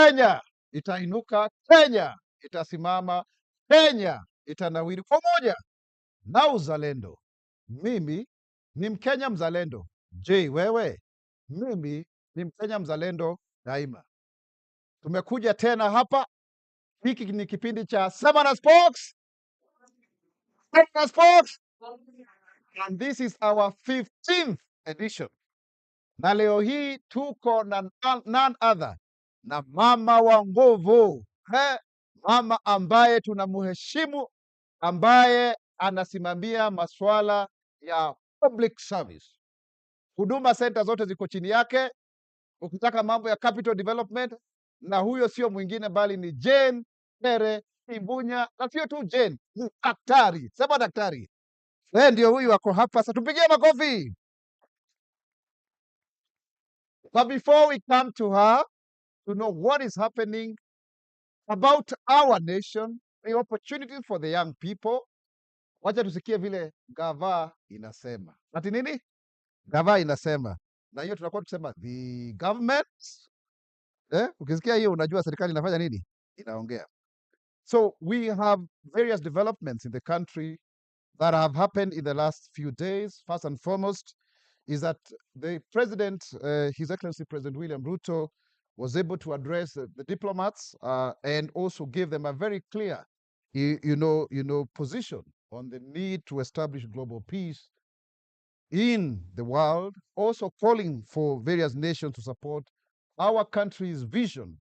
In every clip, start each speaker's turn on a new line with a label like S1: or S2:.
S1: Kenya itainuka, Kenya itasimama, Kenya itanawiri pamoja na uzalendo. Mimi ni Mkenya mzalendo. Je, wewe? Mimi ni Mkenya mzalendo daima. Tumekuja tena hapa. Hiki ni kipindi cha Sema na Spox. Sema na Spox. And this is our 15th edition. Na leo hii tuko na none other na mama wa nguvu, mama ambaye tunamheshimu, ambaye anasimamia masuala ya public service. Huduma center zote ziko chini yake. Ukitaka mambo ya capital development, na huyo sio mwingine bali ni Jane Tere Ibunya, na sio tu Jane, ni daktari. Sema daktari. Ndio huyu wako hapa. Sasa tupigie makofi. But before we come to her to know what is happening about our nation, the opportunities for the young people, wacha tusikie vile Gava inasema. Ati nini? Gava inasema. Na hiyo tunakuwa tukisema the government. Ukisikia hiyo unajua serikali inafanya nini? Inaongea. So we have various developments in the country that have happened in the last few days. First and foremost is that the president, His Excellency President William Ruto, was able to address the diplomats and also give them a very clear, position on the need to establish global peace in the world, also calling for various nations to support our country's vision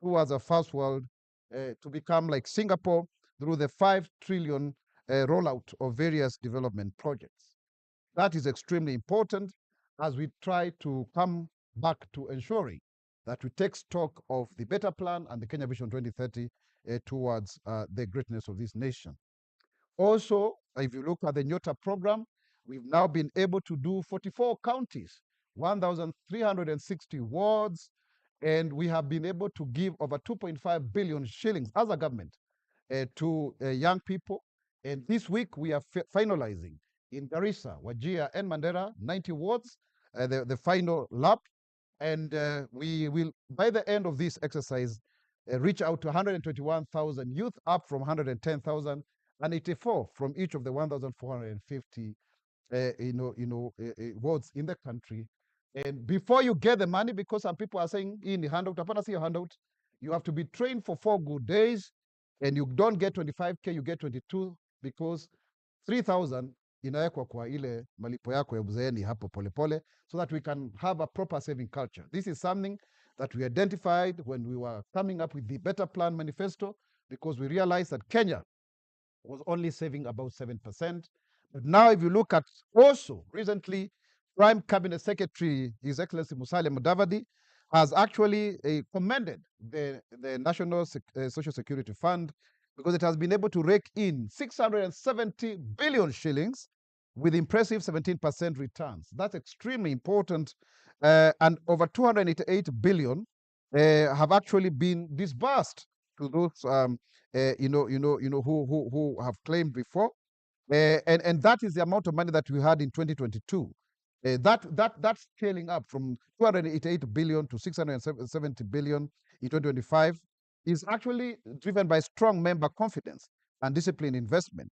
S1: towards a first world to become like Singapore through the 5 trillion rollout of various development projects. That is extremely important as we try to come back to ensuring that we take stock of the better plan and the Kenya Vision 2030 towards the greatness of this nation. Also, if you look at the Nyota program, we've now been able to do 44 counties, 1,360 wards, and we have been able to give over 2.5 billion shillings as a government to young people. And this week we are finalizing in Garissa, Wajir, and Mandera, 90 wards, the final lap. And we will, by the end of this exercise, reach out to 121,000 youth, up from 110,000, and 84 from each of the 1,450 wards in the country. And before you get the money, because some people are saying in the handout, upon see your handout, you have to be trained for 4 good days, and you don't get 25K, you get 22, because 3,000 inawekwa kwa ile malipo yako ya uzeeni hapo polepole, so that we can have a proper saving culture. This is something that we identified when we were coming up with the Better Plan Manifesto, because we realized that Kenya was only saving about 7%. But now if you look at also recently, Prime Cabinet Secretary, His Excellency Musalia Mudavadi, has actually commended the National Social Security Fund, because it has been able to rake in 670 billion shillings with impressive 17% returns. That's extremely important. And over 288 billion have actually been disbursed to those who have claimed before. And that is the amount of money that we had in 2022. That's scaling up from 288 billion to 670 billion in 2025 is actually driven by strong member confidence and disciplined investment.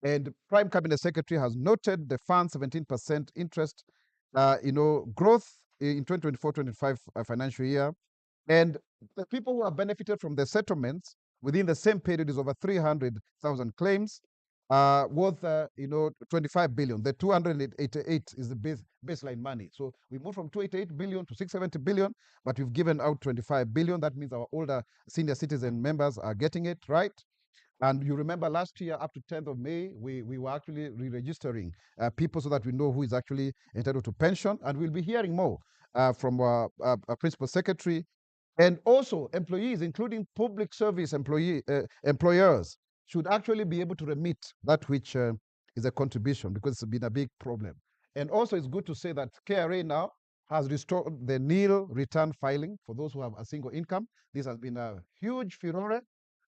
S1: And Prime Cabinet Secretary has noted the fund's 17% interest growth in 2024-25 financial year. And the people who have benefited from the settlements within the same period is over 300,000 claims worth 25 billion. The 288 is the baseline money. So we moved from 288 billion to 670 billion, but we've given out 25 billion. That means our older senior citizen members are getting it, right? And you remember last year, up to 10th of May, we were actually re-registering people so that we know who is actually entitled to pension. And we'll be hearing more from our principal secretary. And also employees, including public service employers, should actually be able to remit that which is a contribution, because it's been a big problem. And also it's good to say that KRA now has restored the nil return filing for those who have a single income. This has been a huge furore,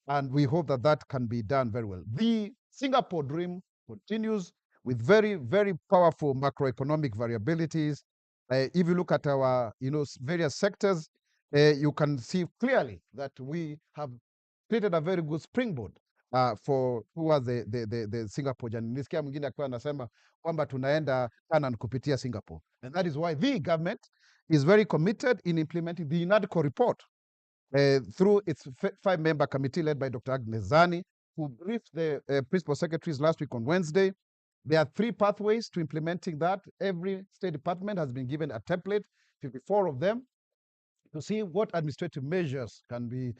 S1: and we hope that that can be done very well. The Singapore dream continues with very, very powerful macroeconomic variabilities. If you look at our various sectors, you can see clearly that we have created a very good springboard for towards the Singapore journey. Nilisikia mwingine akiwa anasema kwamba tunaenda Canaan kupitia Singapore, and that is why the government is very committed in implementing the UNADCO report through its five-member committee led by Dr. Agnes Zani, who briefed the principal secretaries last week on Wednesday. There are 3 pathways to implementing that. Every state department has been given a template, 54 of them, to see what administrative measures can be,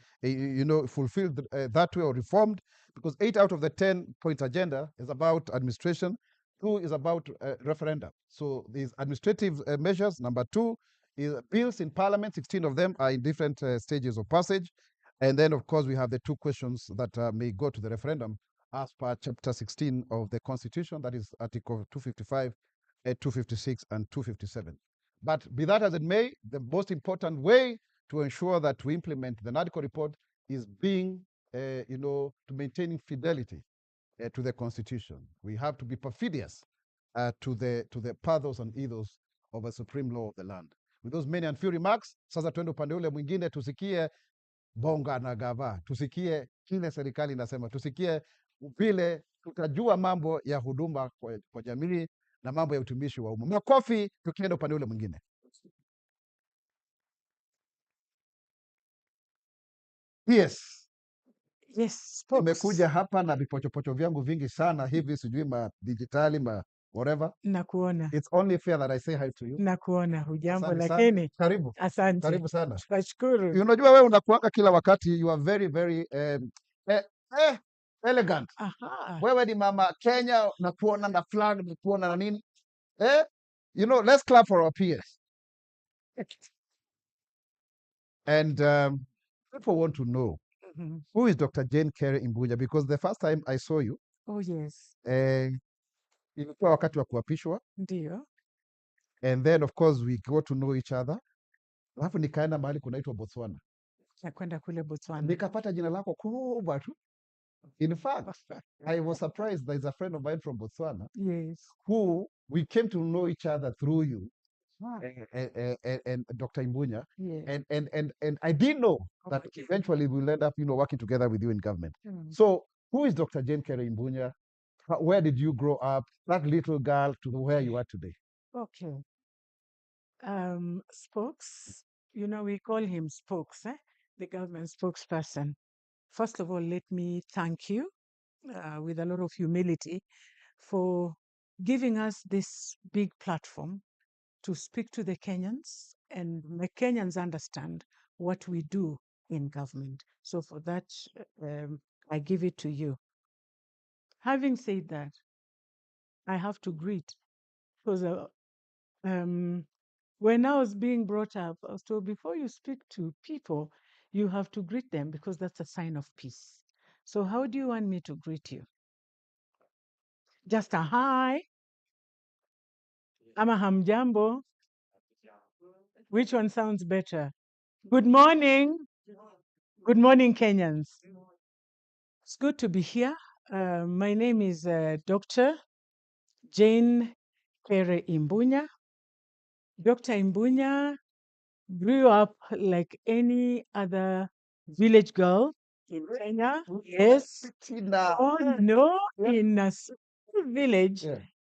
S1: fulfilled that way or reformed, because 8 out of the 10-point agenda is about administration, 2 is about referendum. So these administrative measures. Number 2 is bills in parliament. 16 of them are in different stages of passage. And then, of course, we have the 2 questions that may go to the referendum as per Chapter 16 of the Constitution, that is Article 255, 256, and 257. But be that as it may, the most important way to ensure that we implement the NADCO report is being, to maintaining fidelity to the Constitution. We have to be perfidious to the pathos and ethos of a supreme law of the land. With those many and few remarks, sasa tuende upande ule mwingine, tusikie Bonga na Gava, tusikie kile serikali inasema, tusikie vile tutajua mambo ya huduma kwa jamii na mambo ya utumishi wa umma. Makofi tukienda upande ule mwingine. Yes.
S2: Yes,
S1: Nimekuja hapa na vipochopocho vyangu vingi sana hivi, sijui ma digitali ma whatever.
S2: Nakuona.
S1: It's only fair that I say hi to you.
S2: Nakuona, hujambo
S1: Asante sana.
S2: lakini.
S1: Karibu.
S2: Asante.
S1: Karibu sana.
S2: Tunashukuru.
S1: Unajua wewe unakuanga kila wakati, you are very very elegant.
S2: Aha.
S1: Wewe ni mama Kenya, nakuona na flag, nakuona na nini. Let's clap for our peers. And people want to know who is Dr. Jane Carey Imbunya, because the first time I saw you,
S2: Oh yes.
S1: ilikuwa wakati wa kuapishwa,
S2: Ndio.
S1: and then of course we got to know each other. Alafu nikaenda mahali kunaitwa Botswana,
S2: Nakwenda kule Botswana.
S1: nikapata jina lako kubwa tu. In fact, I was surprised. There's a friend of mine from Botswana,
S2: Yes.
S1: who we came to know each other through you, and Dr. Imbunya.
S2: Yes.
S1: And I didn't know that
S2: Okay.
S1: eventually we'll end up, working together with you in government. So who is Dr. Jane Carey Imbunya? Where did you grow up? That little girl to where you are today.
S2: Okay. Spox, we call him Spox, the government spokesperson. First of all, let me thank you with a lot of humility for giving us this big platform to speak to the Kenyans and make Kenyans understand what we do in government. So for that, I give it to you. Having said that, I have to greet, because when I was being brought up, I was told, before you speak to people, you have to greet them, because that's a sign of peace. So how do you want me to greet you? Just a hi? Ama hamjambo? Which one sounds better? Good morning. Good morning, Kenyans. It's good to be here. My name is Dr. Jane Carey Imbunya. Dr. Imbunya grew up like any other village girl in Kenya. Yes. Oh, no, in a small village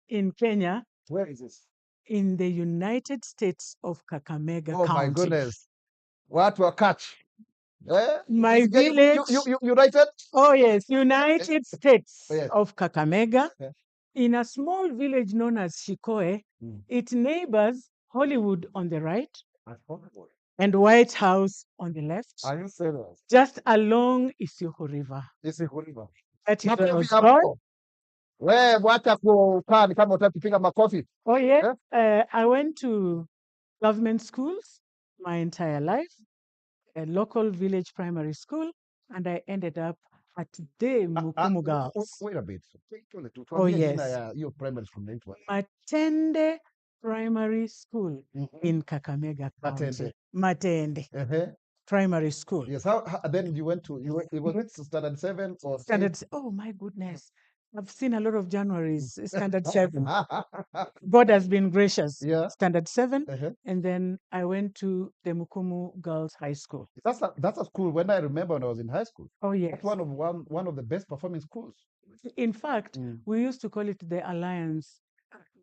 S2: in Kenya.
S1: Where is this?
S2: In the United States of Kakamega County.
S1: Oh my goodness. What will catch?
S2: My village.
S1: United?
S2: Oh yes, United States
S1: Yes.
S2: of Kakamega.
S1: Yes.
S2: In a small village known as Shikoe, it neighbors Hollywood on the right and White House on the left,
S1: Are you serious?
S2: just along Isioko River.
S1: Isioko River.
S2: That is where I was
S1: Makofi
S2: born.
S1: hapo. We wacha kukaa ni kama utaki kupiga makofi.
S2: Oh yeah. I went to government schools my entire life, a local village primary school, and I ended up at the Mukumu Girls.
S1: Wait a bit.
S2: Oh yes.
S1: Your primary school named what?
S2: Matende Primary School in Kakamega County. Matende. Primary School.
S1: Yes. How then you went to, you was it standard 7 or
S2: standard? Oh my goodness. I've seen a lot of Januaries, standard 7. God has been gracious.
S1: Yeah.
S2: Standard 7.
S1: Uh-huh.
S2: And then I went to the Mukumu Girls High School.
S1: That's a school when I remember when I was in high school.
S2: Oh, yes.
S1: That's one of the best performing schools.
S2: In fact, we used to call it the Alliance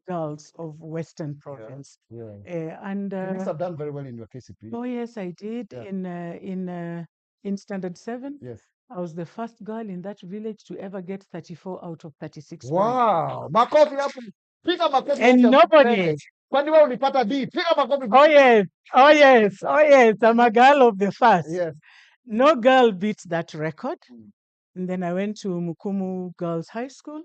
S2: Girls of Western Province.
S1: Yeah.
S2: And
S1: You must have done very well in your KCP.
S2: oh yes, I did.
S1: Yeah.
S2: In standard 7.
S1: Yes.
S2: I was the first girl in that village to ever get 34 out of 36 points.
S1: Wow. Makofi hapo. Piga makofi.
S2: And
S1: wote
S2: nobody.
S1: mbele. Kwani wewe ulipata D? Piga makofi.
S2: Oh yes, oh yes, oh yes. I'm a girl of the first.
S1: Yes.
S2: No girl beat that record. And then I went to Mukumu Girls High School.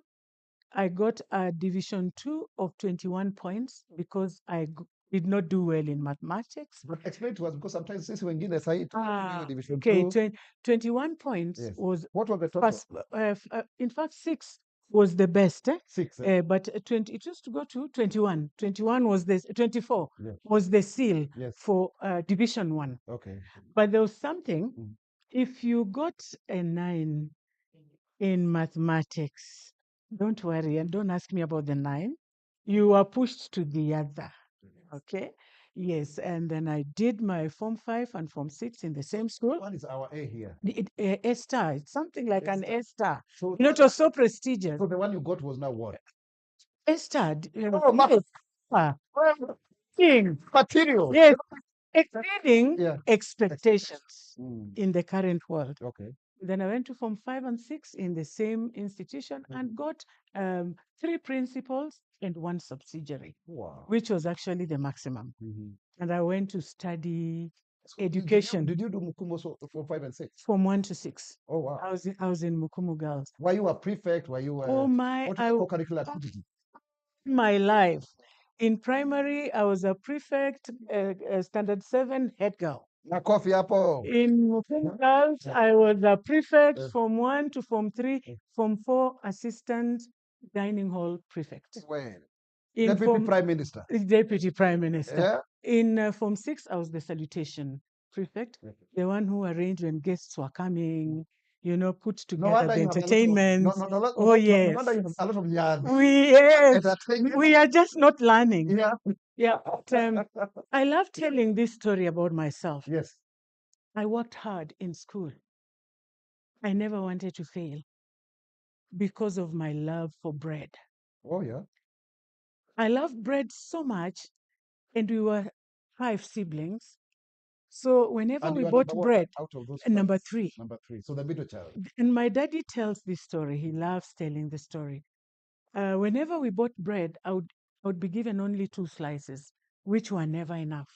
S2: I got a Division 2 of 21 points because did not do well in mathematics.
S1: But explain to us because sometimes sisi wengine sahi division
S2: Okay,
S1: 2.
S2: 21 points
S1: Yes.
S2: was
S1: What was the total?
S2: first. In fact, 6 was the best.
S1: 6.
S2: But 20, it used to go to 21. 21 was the 24
S1: Yes.
S2: was the seal
S1: Yes.
S2: for Division 1.
S1: Okay.
S2: But there was something.
S1: Mm.
S2: If you got a 9 in mathematics, don't worry and don't ask me about the 9. You are pushed to the other. Okay. Yes. And then I did my Form 5 and Form 6 in the same school.
S1: What is our A here?
S2: A star. It's something like an
S1: A
S2: A star.
S1: So,
S2: You know, it was so prestigious.
S1: so the one you got was now what?
S2: A star.
S1: Oh,
S2: Yes. King.
S1: Material.
S2: Yes. Exceeding
S1: Yeah.
S2: expectations
S1: Mm.
S2: in the current world.
S1: Okay.
S2: Then I went to Form 5 and 6 in the same institution and got 3 principals and 1 subsidiary,
S1: Wow.
S2: which was actually the maximum. And I went to study
S1: So
S2: education.
S1: Did you do Mukumo for 5 and 6?
S2: From 1 to 6.
S1: Oh wow.
S2: I was in Mukumu Girls.
S1: Were you a prefect? Were you a
S2: Oh my!
S1: what is co-curricular activity?
S2: My life in primary, I was a prefect, standard 7 head girl.
S1: Na coffee hapo.
S2: In Mukumu Girls, I was a prefect from 1 to Form 3, Form 4 assistant dining hall prefect.
S1: Well,
S2: In
S1: Deputy Prime Minister.
S2: Deputy Prime Minister.
S1: Yeah.
S2: In Form 6, I was the salutation prefect, the one who arranged when guests were coming, you know, put together the entertainment. Oh yes.
S1: No wonder you have a lot of yards.
S2: We are just not learning.
S1: Yeah.
S2: Yeah. But, I love telling this story about myself.
S1: Yes.
S2: I worked hard in school. I never wanted to fail because of my love for bread.
S1: Oh yeah.
S2: I loved bread so much, and we were 5 siblings. So whenever we bought bread,
S1: out of those
S2: number 3.
S1: Number 3. So the middle child.
S2: And my daddy tells this story. He loves telling the story. Whenever we bought bread, I would be given only 2 slices, which were never enough.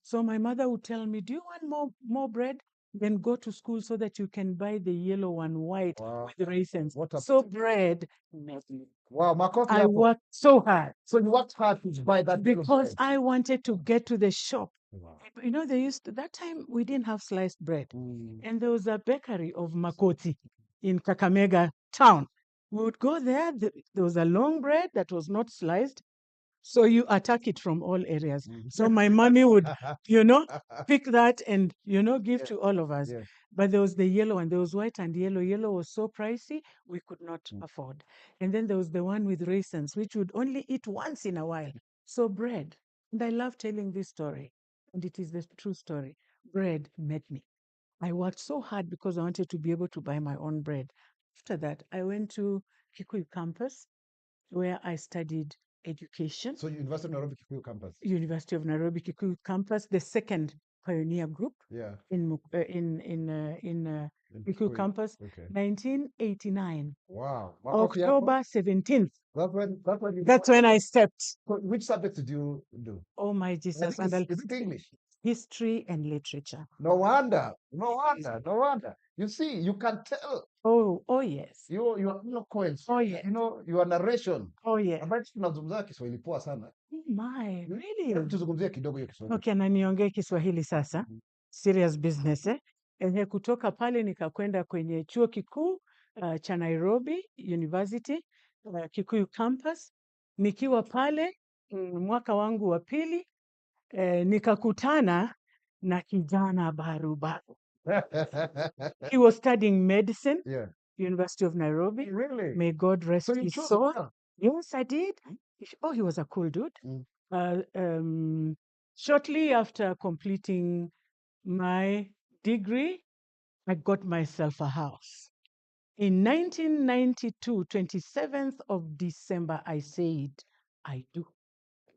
S2: So my mother would tell me, "Do you want more bread? Then go to school so that you can buy the yellow one, white with raisins." So bread made me.
S1: Wow,
S2: I worked so hard.
S1: So you worked hard to buy that
S2: because I wanted to get to the shop.
S1: Wow.
S2: You know, that time we didn't have sliced bread. And there was a bakery of Makoti in Kakamega town. We would go there. There was a long bread that was not sliced. So you attack it from all areas. So my mommy would, you know, pick that and, you know, give to all of us. But there was the yellow one. There was white and yellow. Yellow was so pricey, we could not afford. And then there was the one with raisins, which would only eat once in a while. So bread. And I love telling this story. And it is the true story. Bread made me. I worked so hard because I wanted to be able to buy my own bread. After that, I went to Kikuyu campus where I studied education.
S1: So University of Nairobi Kikuyu campus.
S2: University of Nairobi Kikuyu campus, the second pioneer group.
S1: Yeah.
S2: In Kikuyu campus, 1989.
S1: Wow.
S2: October 17th.
S1: That's
S2: when I stepped.
S1: So which subjects did you do?
S2: Oh my Jesus!
S1: Is it English?
S2: History and literature.
S1: No wonder. You see, you can tell.
S2: Oh yes.
S1: Your eloquence.
S2: Oh yes.
S1: You know, your narration.
S2: Oh yes.
S1: Ambacho tunazungumza Kiswahili poa sana.
S2: Oh my, really?
S1: Tuzungumzie kidogo hiyo Kiswahili.
S2: Okay, na niongee Kiswahili sasa. Serious business kutoka pale nikakwenda kwenye chuo kikuu cha Nairobi University Kikuyu campus. Nikiwa pale mwaka wangu wa pili nikakutana na kijana barubaru. He was studying medicine.
S1: Yeah.
S2: University of Nairobi.
S1: Really?
S2: May God rest
S1: So you
S2: his
S1: chose
S2: soul.
S1: well.
S2: Yes, I did. Oh, he was a cool dude.
S1: Mm.
S2: Shortly after completing my degree, I got myself a house. In 1992, 27th of December, I said, I do.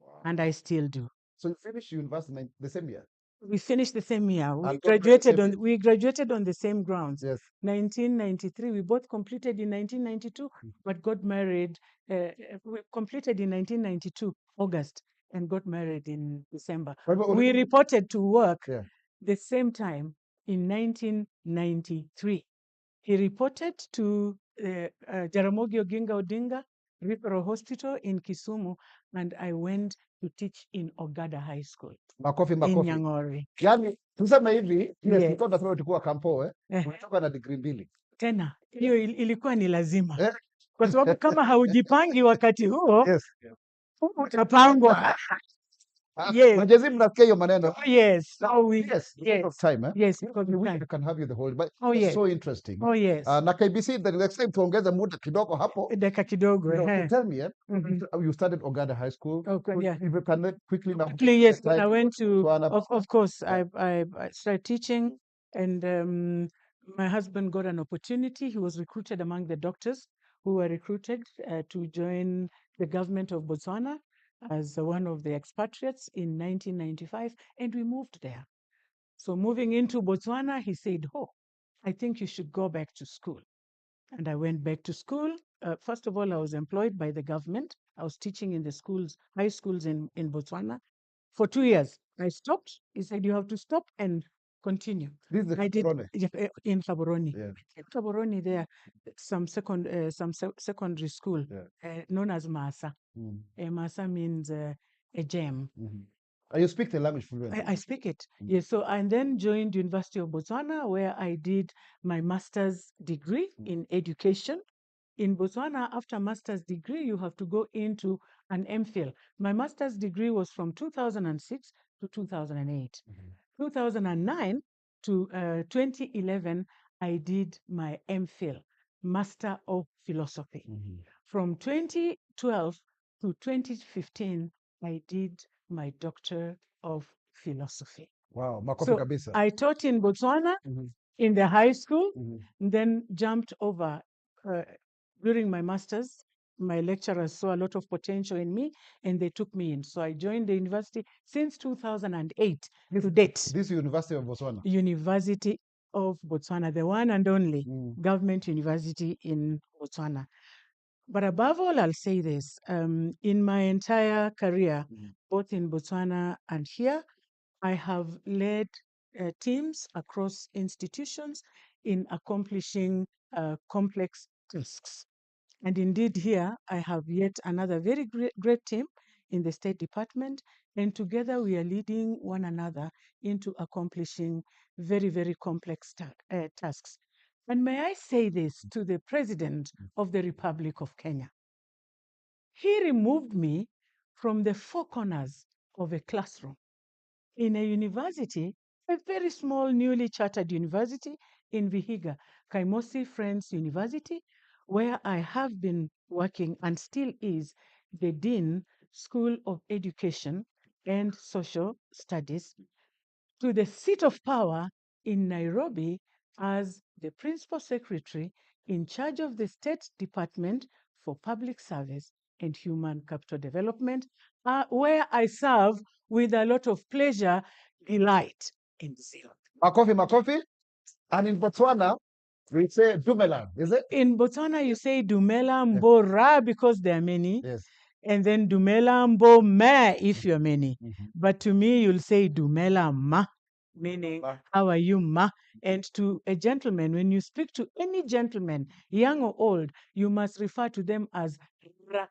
S1: Wow.
S2: And I still do.
S1: So you finished university the same year?
S2: We finished the same year.
S1: And got married the same year?
S2: We graduated on the same grounds.
S1: Yes.
S2: 1993. We both completed in 1992, but got married. We completed in 1992 August and got married in December. We reported to work
S1: Yeah.
S2: the same time in 1993. He reported to Jaramogi Oginga Odinga Referral Hospital in Kisumu, and I went to teach in Ogada High School
S1: Makofi
S2: in
S1: makofi.
S2: Nyang'ori.
S1: Yaani tuseme hivi, yes,
S2: Yes.
S1: nilikuwa nasema ulikuwa kampo
S2: Eh.
S1: ulitoka na degree mbili.
S2: Tena hiyo ilikuwa ni lazima,
S1: Eh?
S2: kwa sababu kama haujipangi wakati huo
S1: Yes.
S2: utapangwa. Yes.
S1: Majezi mnasikia hiyo maneno.
S2: Yes. So we,
S1: Yes, because of time, eh?
S2: Yes, because
S1: We
S2: of
S1: wish
S2: time.
S1: I can have you the whole, but
S2: Oh,
S1: it's
S2: yes.
S1: so interesting.
S2: Oh, yes.
S1: Na KBC, the next time tuongeze muda kidogo hapo.
S2: Dakika kidogo.
S1: You know, to tell me, you started Ogada High School.
S2: Okay, yeah.
S1: If you can quickly now.
S2: Quickly, yes.
S1: Time,
S2: I went to,
S1: Botswana.
S2: of course,
S1: Yeah.
S2: I started teaching, and my husband got an opportunity. He was recruited among the doctors who were recruited to join the government of Botswana as one of the expatriates in 1995, and we moved there. So moving into Botswana, he said, "Oh, I think you should go back to school." And I went back to school. First of all, I was employed by the government. I was teaching in the schools, high schools in Botswana for 2 years. I stopped. He said, "You have to stop and continue."
S1: This is
S2: I did
S1: Gaborone.
S2: in Gaborone.
S1: Yeah.
S2: In Gaborone, there, some secondary school known as Masa. Masa means a gem.
S1: And you speak the language fluently?
S2: I speak it. Yes. So I then joined University of Botswana, where I did my master's degree in education. In Botswana, after master's degree, you have to go into an MPhil. My master's degree was from 2006 to 2008. 2009 to 2011, I did my MPhil, Master of Philosophy. From 2012 to 2015, I did my Doctor of Philosophy.
S1: Wow, makofi
S2: So
S1: kabisa.
S2: I taught in Botswana, in the high school, then jumped over during my master's. My lecturers saw a lot of potential in me and they took me in. So I joined the university since 2008 to date.
S1: This University of Botswana?
S2: University of Botswana, the one and only government university in Botswana. But above all, I'll say this. In my entire career, both in Botswana and here, I have led teams across institutions in accomplishing complex tasks. And indeed, here I have yet another very great team in the State Department, and together we are leading one another into accomplishing very, very complex tasks. And may I say this to the President of the Republic of Kenya? He removed me from the four corners of a classroom in a university, a very small, newly chartered university in Vihiga, Kaimosi Friends University, where I have been working and still is the Dean, School of Education and Social Studies, to the seat of power in Nairobi as the Principal Secretary in charge of the State Department for Public Service and Human Capital Development, where I serve with a lot of pleasure, delight, and zeal.
S1: Makofi, makofi. And in Botswana, we say Dumela, is it?
S2: In Botswana, you say Dumela Mbora because there are many.
S1: Yes.
S2: And then Dumela Mbo Me if you're many. But to me, you'll say Dumela Ma, meaning, how are you, Ma? And to a gentleman, when you speak to any gentleman, young or old, you must refer to them as Ra,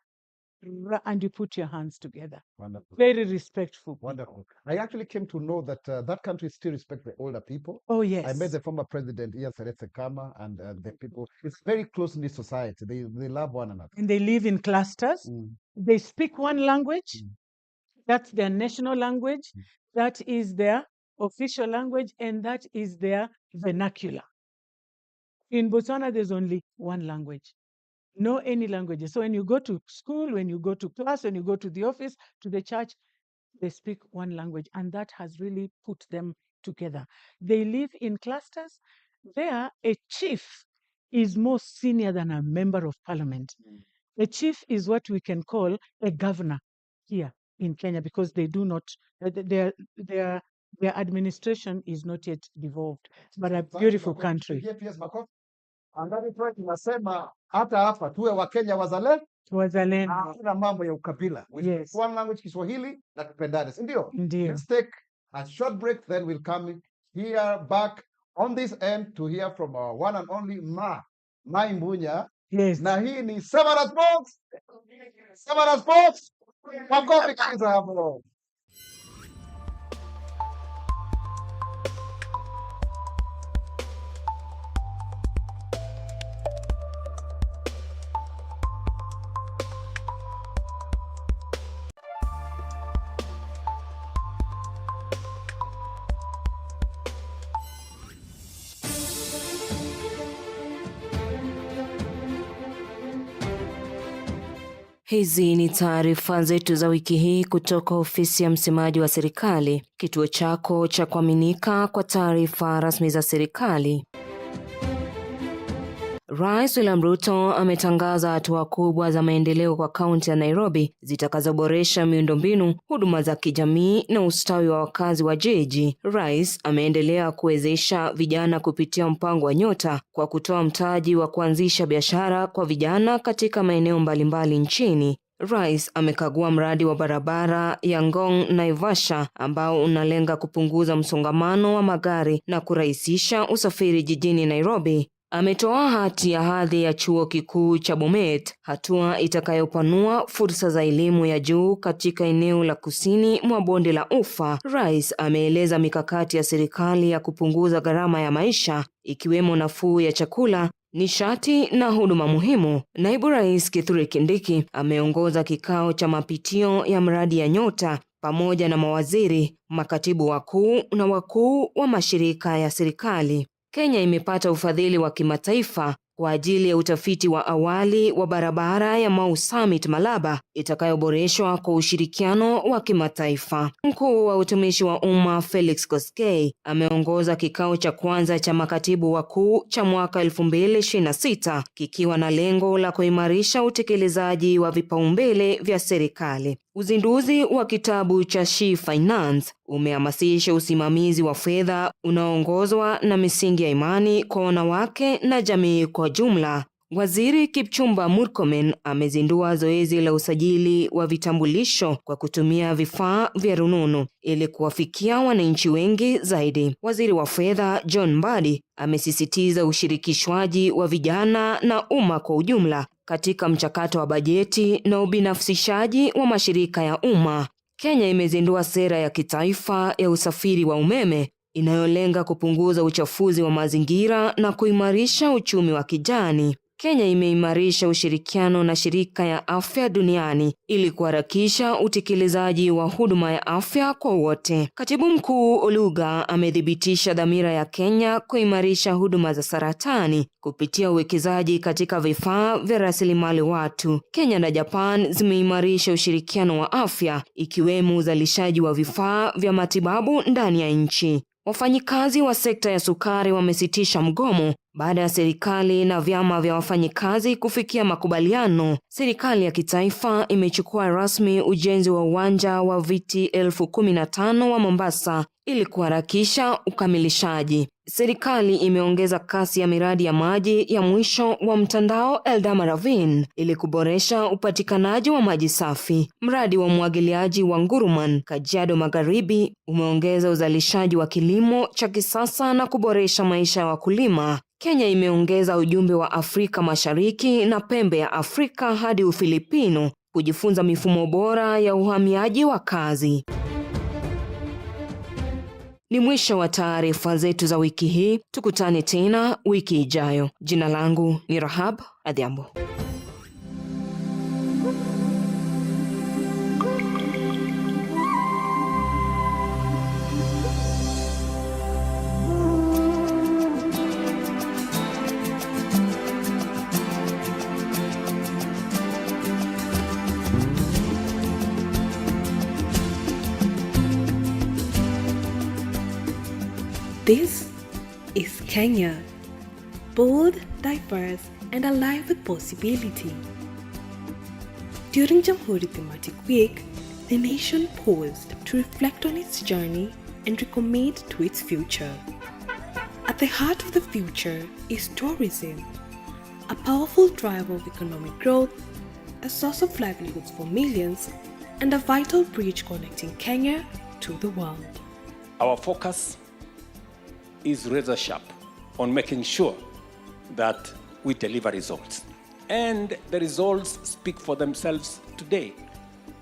S2: Ra, and you put your hands together.
S1: Wonderful.
S2: Very respectful.
S1: Wonderful. I actually came to know that that country still respects the older people.
S2: Oh, yes.
S1: I met the former president, Ian Seretse Kama, and the people. It's a very close-knit society. They love one another.
S2: And they live in clusters. They speak one language. That's their national language. That is their official language, and that is their vernacular. In Botswana, there's only one language. No any languages. So when you go to school, when you go to class, when you go to the office, to the church, they speak one language. And that has really put them together. They live in clusters. There, a chief is more senior than a member of parliament. A chief is what we can call a governor here in Kenya, because they do not, their administration is not yet devolved, but a beautiful country.
S1: Tunasema hata hapa tuwe Wakenya wazalendo.
S2: Wazalendo.
S1: Hakuna mambo ya ukabila.
S2: Yes.
S1: One language, Kiswahili, na tupendane, si ndio?
S2: Ndio.
S1: Let's take a short break, then we'll come here back on this end to hear from our one and only Ma Imbunya.
S2: Yes.
S1: Na hii ni Sema na Spox. Sema na Spox. Makofi kabisa hapo.
S3: Hizi ni taarifa zetu za wiki hii kutoka ofisi ya msemaji wa serikali, kituo chako cha kuaminika kwa taarifa rasmi za serikali. Rais William Ruto ametangaza hatua kubwa za maendeleo kwa kaunti ya Nairobi zitakazoboresha miundombinu, huduma za kijamii na ustawi wa wakazi wa jiji. Rais ameendelea kuwezesha vijana kupitia mpango wa Nyota kwa kutoa mtaji wa kuanzisha biashara kwa vijana katika maeneo mbalimbali nchini. Rais amekagua mradi wa barabara ya Ngong Naivasha ambao unalenga kupunguza msongamano wa magari na kurahisisha usafiri jijini Nairobi. Ametoa hati ya hadhi ya chuo kikuu cha Bomet, hatua itakayopanua fursa za elimu ya juu katika eneo la kusini mwa bonde la Ufa. Rais ameeleza mikakati ya serikali ya kupunguza gharama ya maisha, ikiwemo nafuu ya chakula, nishati na huduma muhimu. Naibu Rais Kithure Kindiki ameongoza kikao cha mapitio ya mradi ya Nyota pamoja na mawaziri, makatibu wakuu na wakuu wa mashirika ya serikali. Kenya imepata ufadhili wa kimataifa kwa ajili ya utafiti wa awali wa barabara ya Mau Summit Malaba itakayoboreshwa kwa ushirikiano wa kimataifa. Mkuu wa utumishi wa umma Felix Koskei ameongoza kikao cha kwanza cha makatibu wakuu cha mwaka 2026 kikiwa na lengo la kuimarisha utekelezaji wa vipaumbele vya serikali. Uzinduzi wa kitabu cha She Finance umehamasisha usimamizi wa fedha unaoongozwa na misingi ya imani kwa wanawake na jamii kwa jumla. Waziri Kipchumba Murkomen amezindua zoezi la usajili wa vitambulisho kwa kutumia vifaa vya rununu ili kuwafikia wananchi wengi zaidi. Waziri wa fedha John Mbadi amesisitiza ushirikishwaji wa vijana na umma kwa ujumla katika mchakato wa bajeti na ubinafsishaji wa mashirika ya umma. Kenya imezindua sera ya kitaifa ya usafiri wa umeme inayolenga kupunguza uchafuzi wa mazingira na kuimarisha uchumi wa kijani. Kenya imeimarisha ushirikiano na shirika ya afya duniani ili kuharakisha utekelezaji wa huduma ya afya kwa wote. Katibu mkuu Oluga amethibitisha dhamira ya Kenya kuimarisha huduma za saratani kupitia uwekezaji katika vifaa vya rasilimali watu. Kenya na Japan zimeimarisha ushirikiano wa afya ikiwemo uzalishaji wa vifaa vya matibabu ndani ya nchi. Wafanyikazi wa sekta ya sukari wamesitisha mgomo baada ya serikali na vyama vya wafanyikazi kufikia makubaliano. Serikali ya kitaifa imechukua rasmi ujenzi wa uwanja wa viti 15,000 wa Mombasa ili kuharakisha ukamilishaji. Serikali imeongeza kasi ya miradi ya maji ya mwisho wa mtandao Eldama Ravine ili kuboresha upatikanaji wa maji safi. Mradi wa umwagiliaji wa Nguruman, Kajiado Magharibi, umeongeza uzalishaji wa kilimo cha kisasa na kuboresha maisha ya wakulima. Kenya imeongeza ujumbe wa Afrika Mashariki na pembe ya Afrika hadi Ufilipino kujifunza mifumo bora ya uhamiaji wa kazi. Ni mwisho wa taarifa zetu za wiki hii. Tukutane tena wiki ijayo. Jina langu ni Rahab Adhiambo.
S4: This is Kenya, bold, diverse, and alive with possibility. During Jamhuri Thematic Week, the nation paused to reflect on its journey and recommit to its future. At the heart of the future is tourism, a powerful driver of economic growth, a source of livelihoods for millions, and a vital bridge connecting Kenya to the world.
S5: Our focus is razor sharp on making sure that we deliver results. And the results speak for themselves today.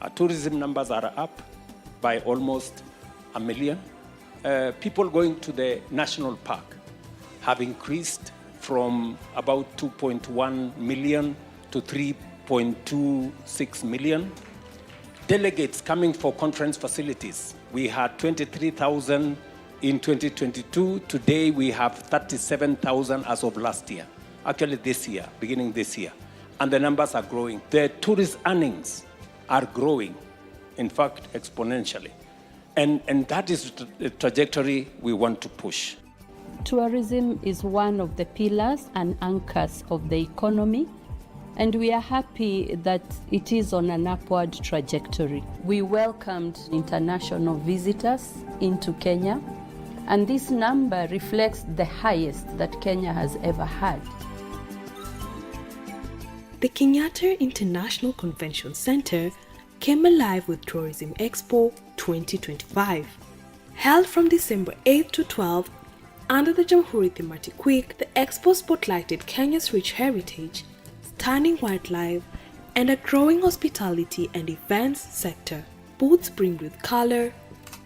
S5: Our tourism numbers are up by almost 1 million. People going to the national park have increased from about 2.1 million to 3.26 million. Delegates coming for conference facilities, we had 23,000 in 2022. Today we have 37,000 as of last year. Actually this year, beginning this year. And the numbers are growing. The tourist earnings are growing, in fact, exponentially. And that is the trajectory we want to push.
S6: Tourism is one of the pillars and anchors of the economy, and we are happy that it is on an upward trajectory. We welcomed international visitors into Kenya, and this number reflects the highest that Kenya has ever had.
S4: The Kenyatta International Convention Center came alive with Tourism Expo 2025. Held from December 8 to 12, under the Jamhuri Thematic Week, the expo spotlighted Kenya's rich heritage, stunning wildlife, and a growing hospitality and events sector. Booths brimmed with color,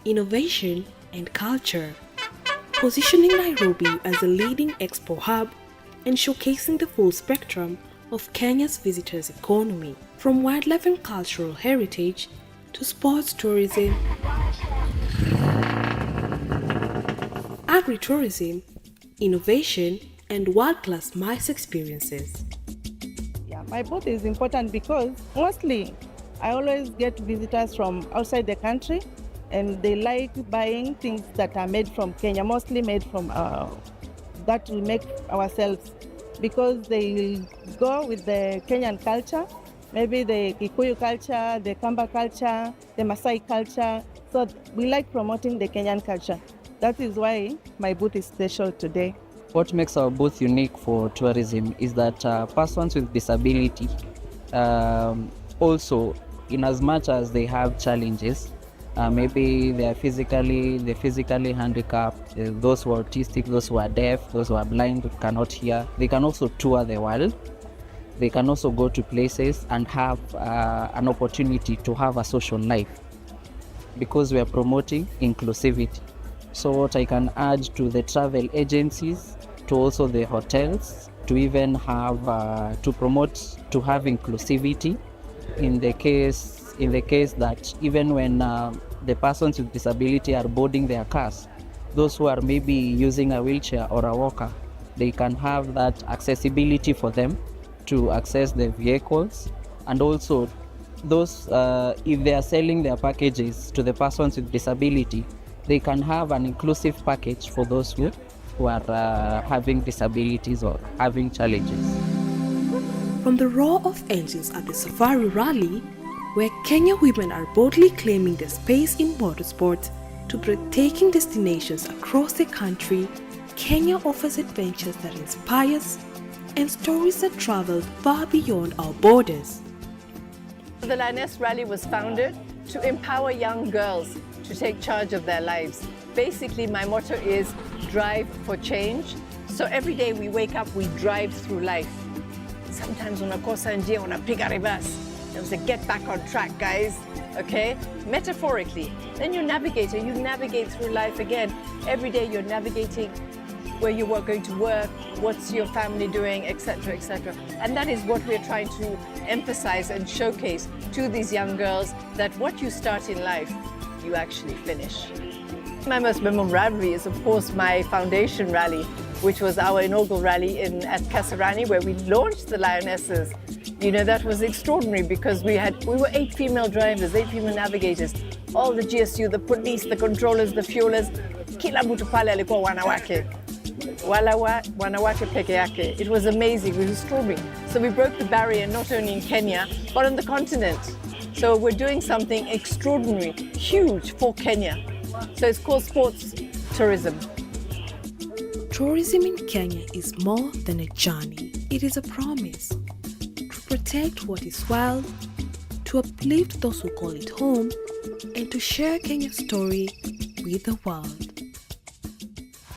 S4: innovation, and culture, positioning Nairobi as a leading expo hub and showcasing the full spectrum of Kenya's visitors' economy, from wildlife and cultural heritage to sports tourism, agritourism, innovation, and world-class MICE experiences.
S7: Yeah, my booth is important because mostly I always get visitors from outside the country, and they like buying things that are made from Kenya, mostly made from that we make ourselves, because they go with the Kenyan culture, maybe the Kikuyu culture, the Kamba culture, the Masai culture. So we like promoting the Kenyan culture. That is why my booth is special today.
S8: What makes our booth unique for tourism is that persons with disability, also in as much as they have challenges, maybe they're physically handicapped, those who are autistic, those who are deaf, those who are blind, who cannot hear, they can also tour the world. They can also go to places and have an opportunity to have a social life, because we are promoting inclusivity. So what I can add to the travel agencies, to also the hotels, to even have to promote to have inclusivity in the case that even when the persons with disability are boarding their cars, those who are maybe using a wheelchair or a walker, they can have that accessibility for them to access the vehicles. And also those if they are selling their packages to the persons with disability, they can have an inclusive package for those who are having disabilities or having challenges.
S4: From the roar of engines at the Safari Rally, where Kenya women are boldly claiming their space in motorsport, to breathtaking destinations across the country, Kenya offers adventures that inspires and stories that travel far beyond our borders.
S9: The Lioness Rally was founded to empower young girls to take charge of their lives. Basically, my motto is drive for change. So every day we wake up, we drive through life. Sometimes unakosa njia, unapiga reverse. You say, get back on track, guys, okay? Metaphorically. Then you navigate through life again. Every day you're navigating where you are going to work, what's your family doing, etc., etc. And that is what we're trying to emphasize and showcase to these young girls, that what you start in life, you actually finish. My most memorable rally is, of course, my foundation rally. which was our inaugural rally at Kasarani, where we launched the Lionesses. You know, that was extraordinary because we were 8 female drivers, 8 female navigators, all the GSU, the police, the controllers, the fuelers, kila mtu pale alikuwa wanawake. Wanawake peke yake. It was amazing, it was extraordinary. So we broke the barrier not only in Kenya, but on the continent. So we're doing something extraordinary, huge for Kenya. So it's called sports tourism.
S4: Tourism in Kenya is more than a journey. It is a promise to protect what is wild, to uplift those who call it home, and to share Kenya's story with the world.